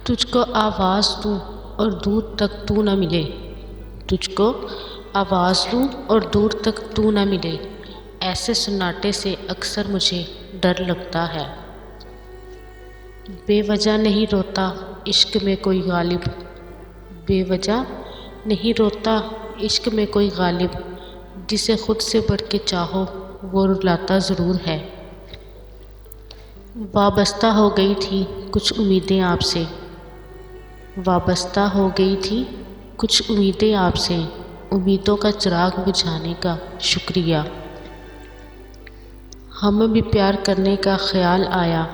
تجھ کو آواز دوں اور دور تک تو نہ ملے، تجھ کو آواز دوں اور دور تک تو نہ ملے، ایسے سناٹے سے اکثر مجھے ڈر لگتا ہے۔ بے وجہ نہیں روتا عشق میں کوئی غالب، بے وجہ نہیں روتا عشق میں کوئی غالب، جسے خود سے بڑھ کے چاہو وہ رلاتا ضرور ہے۔ وابستہ ہو گئی تھی کچھ امیدیں آپ سے، وابستہ ہو گئی تھی کچھ امیدیں آپ سے، امیدوں کا چراغ بجھانے کا شکریہ۔ ہمیں بھی پیار کرنے کا خیال آیا،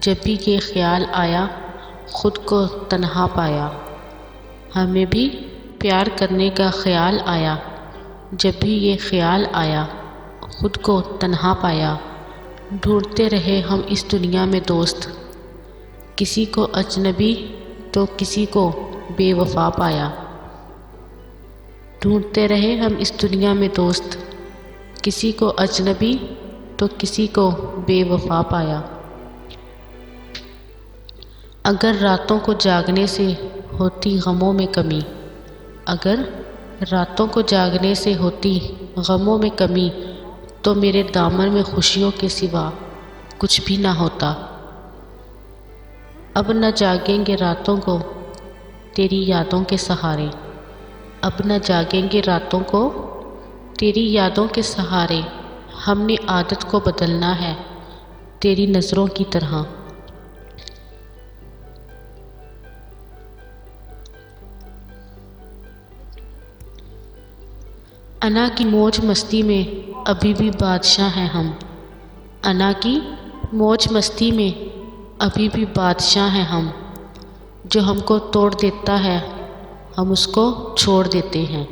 جب بھی یہ خیال آیا خود کو تنہا پایا۔ ہمیں بھی پیار کرنے کا خیال آیا، جب بھی یہ خیال آیا خود کو تنہا پایا۔ ڈھونڈتے رہے ہم اس دنیا میں دوست، کسی کو اجنبی تو کسی کو بے وفا پایا۔ ڈھونڈتے رہے ہم اس دنیا میں دوست، کسی کو اجنبی تو کسی کو بے وفا پایا۔ اگر راتوں کو جاگنے سے ہوتی غموں میں کمی، اگر راتوں کو جاگنے سے ہوتی غموں میں کمی، تو میرے دامن میں خوشیوں کے سوا کچھ بھی نہ ہوتا۔ اب نہ جاگیں گے راتوں کو تیری یادوں کے سہارے، اب نہ جاگیں گے راتوں کو تیری یادوں کے سہارے، ہم نے عادت کو بدلنا ہے تیری نظروں کی طرح۔ انا کی موج مستی میں ابھی بھی بادشاہ ہیں ہم، انا کی موج مستی میں ابھی بھی بادشاہ ہیں ہم، جو ہم کو توڑ دیتا ہے ہم اس کو چھوڑ دیتے ہیں۔